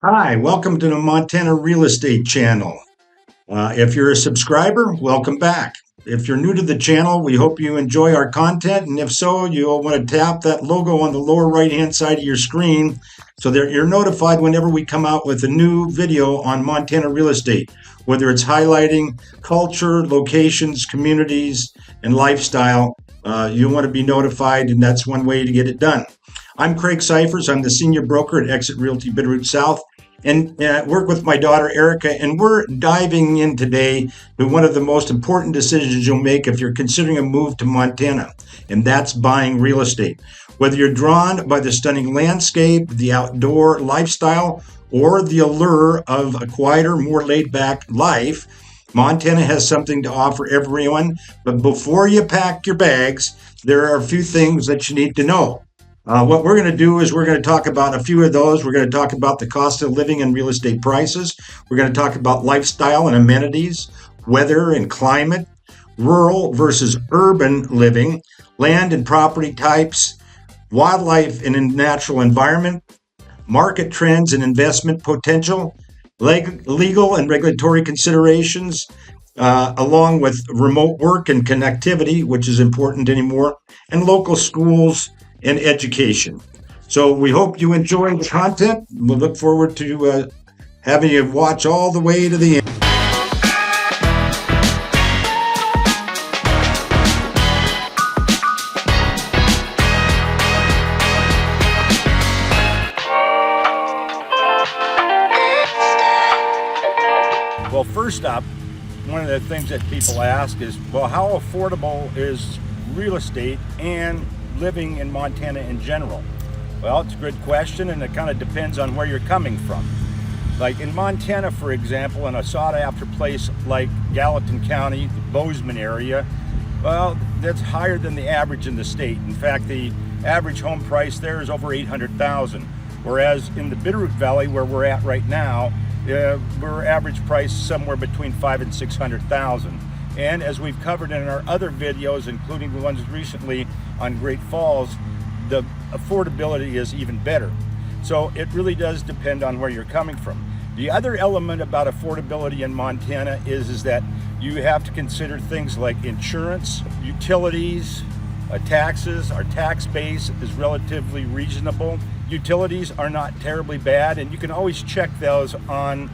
Hi, welcome to the Montana Real Estate Channel. If you're a subscriber, welcome back. If you're new to the channel, we hope you enjoy our content. And if so, you'll want to tap that logo on the lower right-hand side of your screen so that you're notified whenever we come out with a new video on Montana real estate, whether it's highlighting culture, locations, communities, and lifestyle. You want to be notified, and that's one way to get it done. I'm Craig Cyphers. I'm the senior broker at Exit Realty Bitterroot South and work with my daughter Erica. And we're diving in today to one of the most important decisions you'll make if you're considering a move to Montana, and that's buying real estate. Whether you're drawn by the stunning landscape, the outdoor lifestyle, or the allure of a quieter, more laid back life, Montana has something to offer everyone. But before you pack your bags, there are a few things that you need to know. What we're going to do is we're going to talk about a few of those. We're going to talk about the cost of living and real estate prices. We're going to talk about lifestyle and amenities, weather and climate, rural versus urban living, land and property types, wildlife and natural environment, market trends and investment potential, legal and regulatory considerations, along with remote work and connectivity, which is important anymore, and local schools and education. So we hope you enjoy the content. We'll look forward to having you watch all the way to the end. Well, first up, one of the things that people ask is, well, how affordable is real estate and living in Montana in general? Well, it's a good question, and it kind of depends on where you're coming from. Like in Montana, for example, in a sought-after place like Gallatin County, the Bozeman area, well, that's higher than the average in the state. In fact, the average home price there is over $800,000, whereas in the Bitterroot Valley, where we're at right now, we're average price somewhere between $500,000 and $600,000. And as we've covered in our other videos, including the ones recently on Great Falls, the affordability is even better. So it really does depend on where you're coming from. The other element about affordability in Montana is that you have to consider things like insurance, utilities, taxes. Our tax base is relatively reasonable. Utilities are not terribly bad, and you can always check those on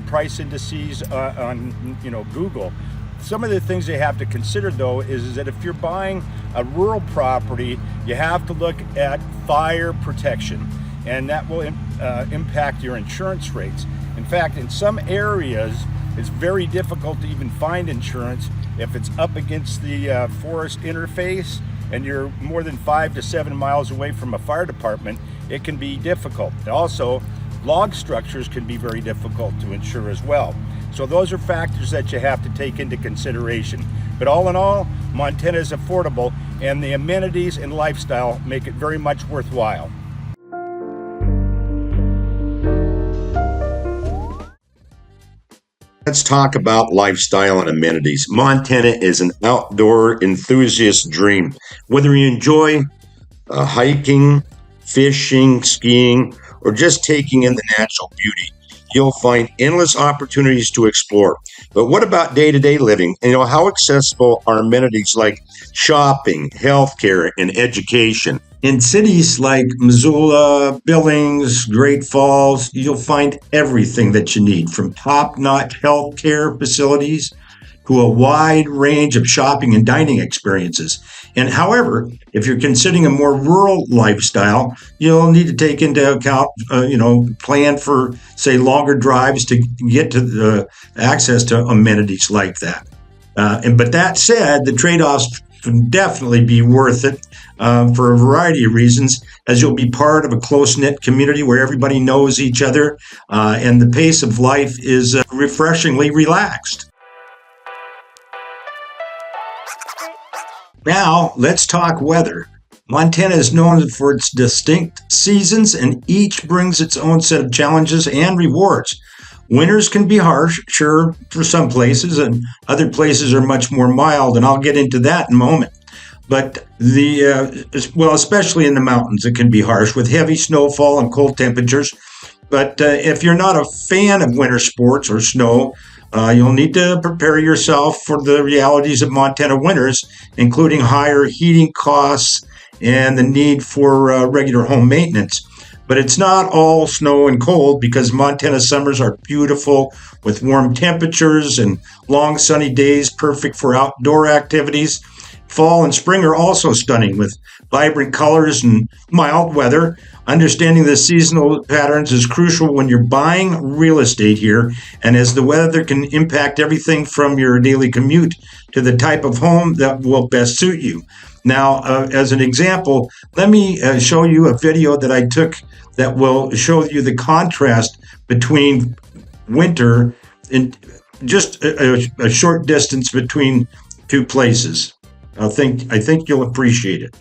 price indices on Google. Some of the things you have to consider, though, is that if you're buying a rural property, you have to look at fire protection, and that will impact your insurance rates. In fact, in some areas, it's very difficult to even find insurance if it's up against the forest interface and you're more than 5 to 7 miles away from a fire department. It can be difficult. Also, log structures can be very difficult to insure as well. So those are factors that you have to take into consideration. But all in all, Montana is affordable, and the amenities and lifestyle make it very much worthwhile. Let's talk about lifestyle and amenities. Montana is an outdoor enthusiast's dream. Whether you enjoy hiking, fishing, skiing, or just taking in the natural beauty, you'll find endless opportunities to explore. But what about day-to-day living? And how accessible are amenities like shopping, healthcare, and education? In cities like Missoula, Billings, Great Falls, you'll find everything that you need, from top-notch healthcare facilities to a wide range of shopping and dining experiences. And however, if you're considering a more rural lifestyle, you'll need to take into account, plan for, say, longer drives to get to the access to amenities like that. But that said, the trade-offs can definitely be worth it for a variety of reasons, as you'll be part of a close-knit community where everybody knows each other, and the pace of life is refreshingly relaxed. Now, let's talk weather. Montana is known for its distinct seasons, and each brings its own set of challenges and rewards. Winters can be harsh, sure, for some places, and other places are much more mild, and I'll get into that in a moment. But especially in the mountains, it can be harsh with heavy snowfall and cold temperatures. But if you're not a fan of winter sports or snow, you'll need to prepare yourself for the realities of Montana winters, including higher heating costs and the need for regular home maintenance. But it's not all snow and cold, because Montana summers are beautiful with warm temperatures and long sunny days, perfect for outdoor activities. Fall and spring are also stunning with vibrant colors and mild weather. Understanding the seasonal patterns is crucial when you're buying real estate here, and as the weather can impact everything from your daily commute to the type of home that will best suit you. Now, as an example, let me show you a video that I took that will show you the contrast between winter and just a short distance between two places. I think you'll appreciate it.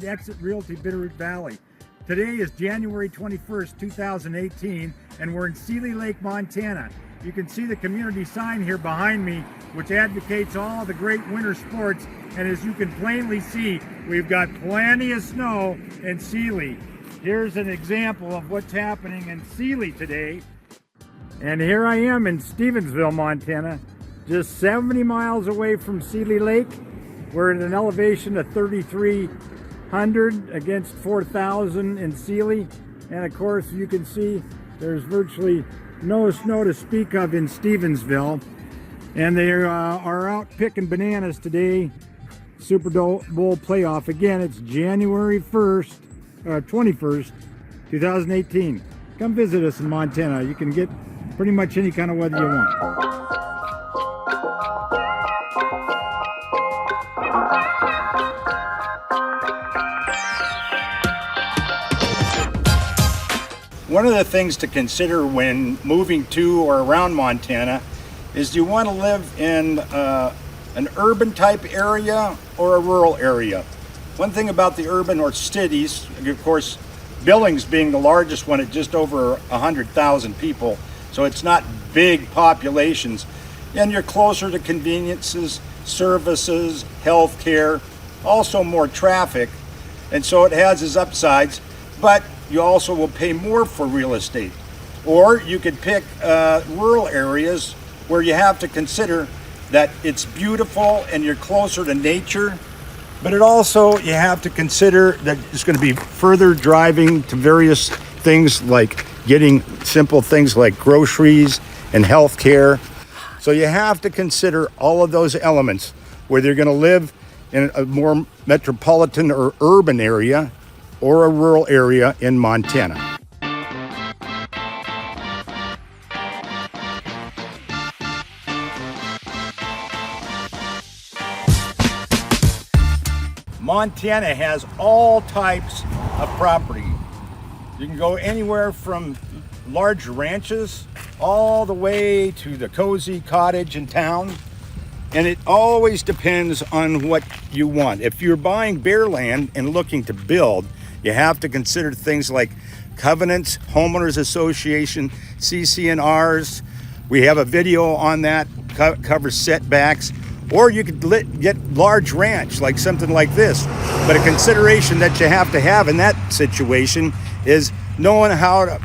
Exit Realty Bitterroot Valley. Today is January 21st, 2018, and we're in Seeley Lake, Montana. You can see the community sign here behind me, which advocates all the great winter sports. And as you can plainly see, we've got plenty of snow in Seeley. Here's an example of what's happening in Seeley today. And here I am in Stevensville, Montana, just 70 miles away from Seeley Lake. We're at an elevation of 3,300 against 4,000 in Seeley. And of course, you can see there's virtually no snow to speak of in Stevensville. And they are out picking bananas today. Super Bowl playoff. Again, it's January 21st, 2018. Come visit us in Montana. You can get pretty much any kind of weather you want. One of the things to consider when moving to or around Montana is, do you want to live in an urban type area or a rural area? One thing about the urban or cities, of course, Billings being the largest one at just over 100,000 people, so it's not big populations, and you're closer to conveniences, services, healthcare, also more traffic, and so it has its upsides, but you also will pay more for real estate. Or you could pick rural areas where you have to consider that it's beautiful and you're closer to nature, but it also, you have to consider that it's going to be further driving to various things like getting simple things like groceries and health care. So you have to consider all of those elements, whether you're going to live in a more metropolitan or urban area or a rural area in Montana. Montana has all types of property. You can go anywhere from large ranches all the way to the cozy cottage in town. And it always depends on what you want. If you're buying bare land and looking to build, you have to consider things like covenants, homeowners association, CC&Rs. We have a video on that, covers setbacks. Or you could get large ranch, like something like this. But a consideration that you have to have in that situation is knowing how to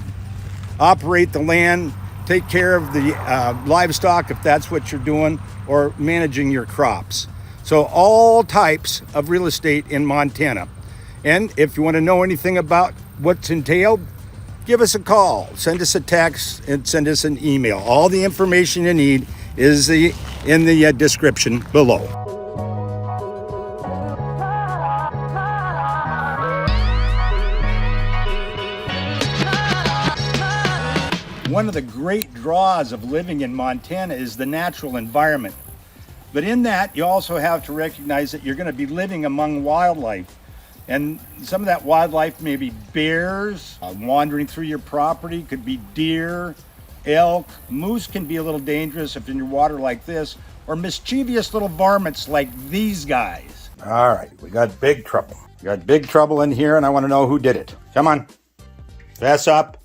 operate the land, take care of the livestock if that's what you're doing, or managing your crops. So all types of real estate in Montana. And if you want to know anything about what's entailed, give us a call, send us a text, and send us an email. All the information you need is in the description below. One of the great draws of living in Montana is the natural environment. But in that, you also have to recognize that you're going to be living among wildlife. And some of that wildlife may be bears wandering through your property, could be deer, elk. Moose can be a little dangerous if in your water like this, or mischievous little varmints like these guys. All right, we got big trouble. We got big trouble in here, and I want to know who did it. Come on, fess up.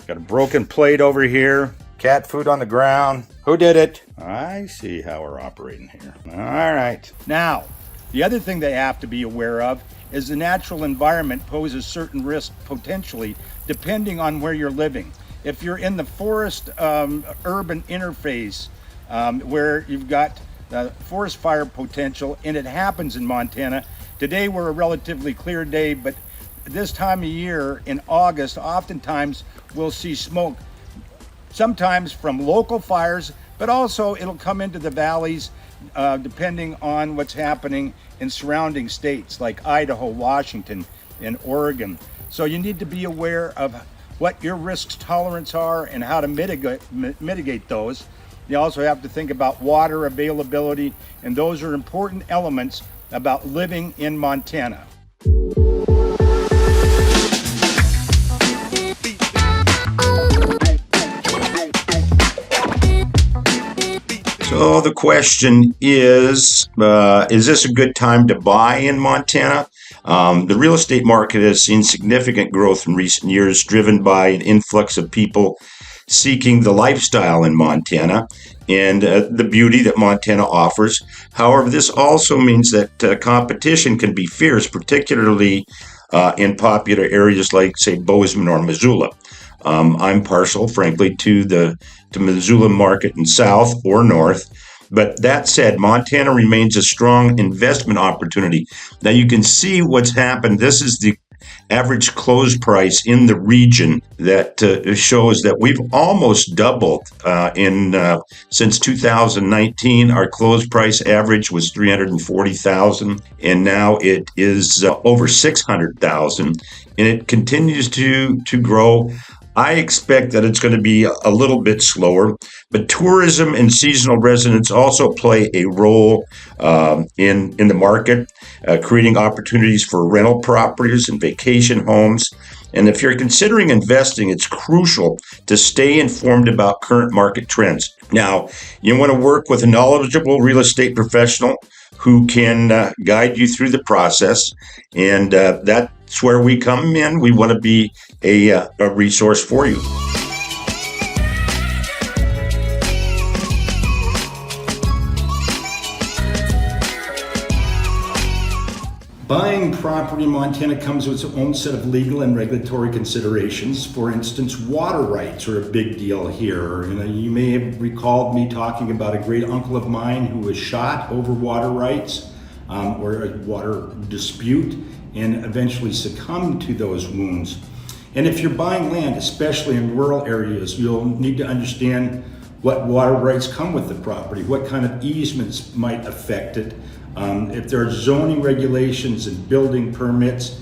Got a broken plate over here, cat food on the ground. Who did it? I see how we're operating here. All right. Now, The other thing they have to be aware of is the natural environment poses certain risks potentially depending on where you're living. If you're in the forest urban interface where you've got forest fire potential, and it happens in Montana. Today we're a relatively clear day, but this time of year in August, oftentimes we'll see smoke, sometimes from local fires, but also it'll come into the valleys depending on what's happening in surrounding states like Idaho, Washington, and Oregon. So you need to be aware of what your risk tolerance are and how to mitigate those. You also have to think about water availability, and those are important elements about living in Montana. So the question is this a good time to buy in Montana? The real estate market has seen significant growth in recent years, driven by an influx of people seeking the lifestyle in Montana and the beauty that Montana offers. However, this also means that competition can be fierce, particularly in popular areas like, say, Bozeman or Missoula. I'm partial, frankly, to Missoula market in south or north. But that said, Montana remains a strong investment opportunity. Now you can see what's happened. This is the average close price in the region that shows that we've almost doubled since 2019. Our close price average was $340,000, and now it is over $600,000, and it continues to grow. I expect that it's going to be a little bit slower, but tourism and seasonal residents also play a role in the market, creating opportunities for rental properties and vacation homes. And if you're considering investing, it's crucial to stay informed about current market trends. Now, you want to work with a knowledgeable real estate professional who can guide you through the process, and that's where we come in. We want to be a resource for you. Buying property in Montana comes with its own set of legal and regulatory considerations. For instance, water rights are a big deal here. You may have recalled me talking about a great uncle of mine who was shot over water rights or a water dispute and eventually succumbed to those wounds. And if you're buying land, especially in rural areas, you'll need to understand what water rights come with the property, what kind of easements might affect it, if there are zoning regulations and building permits.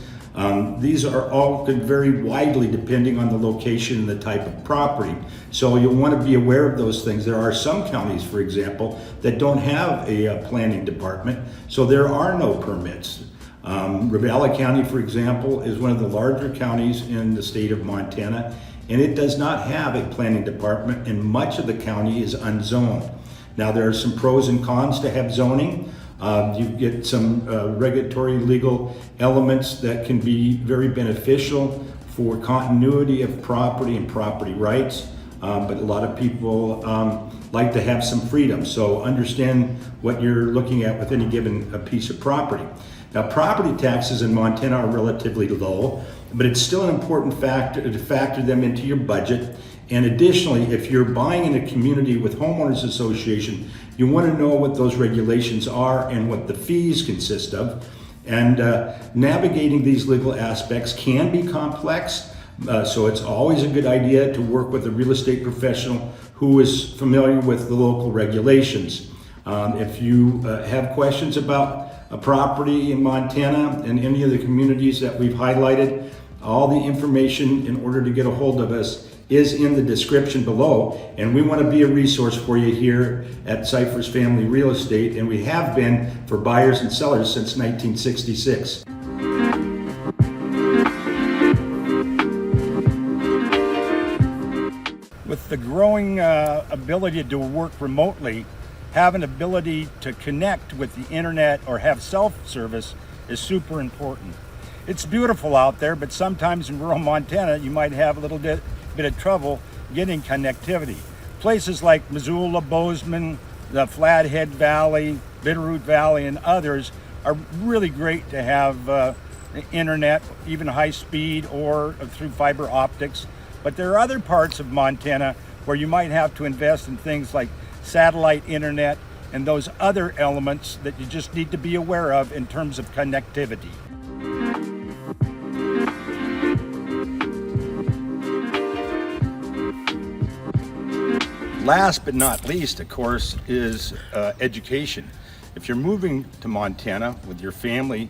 These are all could vary widely depending on the location and the type of property. So you'll want to be aware of those things. There are some counties, for example, that don't have a planning department, so there are no permits. Ravalli County, for example, is one of the larger counties in the state of Montana, and it does not have a planning department, and much of the county is unzoned. Now, there are some pros and cons to have zoning. You get some regulatory legal elements that can be very beneficial for continuity of property and property rights, but a lot of people like to have some freedom. So understand what you're looking at with any given piece of property. Now, property taxes in Montana are relatively low, but it's still an important factor to factor them into your budget. And additionally, if you're buying in a community with homeowners association, you want to know what those regulations are and what the fees consist of. And navigating these legal aspects can be complex, so it's always a good idea to work with a real estate professional who is familiar with the local regulations. If you have questions about a property in Montana and any of the communities that we've highlighted, all the information in order to get a hold of us is in the description below, and we want to be a resource for you here at Cyphers Family Real Estate, and we have been for buyers and sellers since 1966. With the growing ability to work remotely, have an ability to connect with the internet or have self-service is super important. It's beautiful out there, but sometimes in rural Montana you might have a little bit of trouble getting connectivity. Places like Missoula, Bozeman, the Flathead Valley, Bitterroot Valley, and others are really great to have internet, even high speed or through fiber optics. But there are other parts of Montana where you might have to invest in things like satellite internet and those other elements that you just need to be aware of in terms of connectivity. Last but not least, of course, is education. If you're moving to Montana with your family,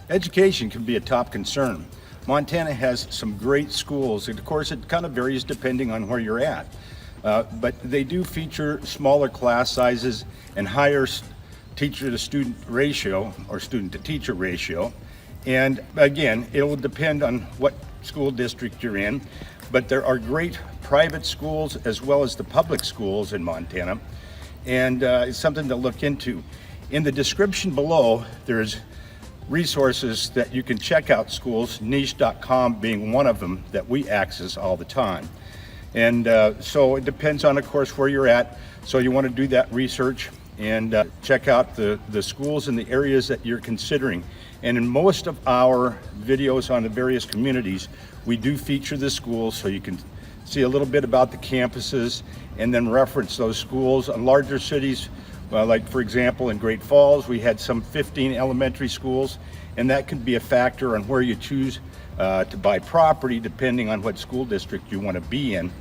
education can be a top concern. Montana has some great schools, and of course it kind of varies depending on where you're at. But they do feature smaller class sizes and higher teacher to student ratio or student to teacher ratio. And again, it will depend on what school district you're in, but there are great private schools as well as the public schools in Montana, and it's something to look into. In the description below, there's resources that you can check out schools, niche.com being one of them that we access all the time. And so it depends on, of course, where you're at. So you want to do that research and check out the schools in the areas that you're considering. And in most of our videos on the various communities, we do feature the schools so you can see a little bit about the campuses and then reference those schools. In larger cities, like for example in Great Falls, we had some 15 elementary schools, and that could be a factor on where you choose to buy property depending on what school district you want to be in.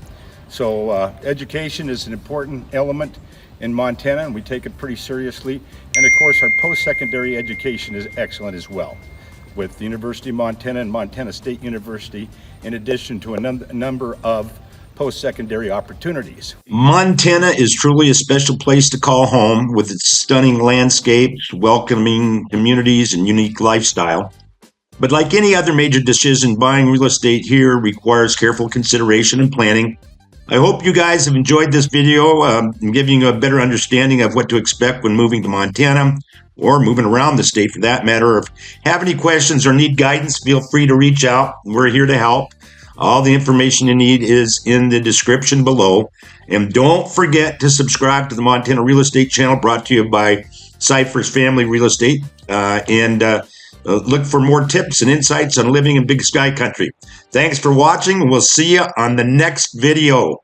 So education is an important element in Montana, and we take it pretty seriously. And of course our post-secondary education is excellent as well, with the University of Montana and Montana State University, in addition to a number of post-secondary opportunities. Montana is truly a special place to call home, with its stunning landscapes, welcoming communities, and unique lifestyle. But like any other major decision, buying real estate here requires careful consideration and planning. I hope you guys have enjoyed this video, giving you a better understanding of what to expect when moving to Montana, or moving around the state for that matter. If you have any questions or need guidance, feel free to reach out. We're here to help. All the information you need is in the description below. And don't forget to subscribe to the Montana Real Estate channel, brought to you by Cypher's Family Real Estate. Look for more tips and insights on living in Big Sky Country. Thanks for watching, and we'll see you on the next video.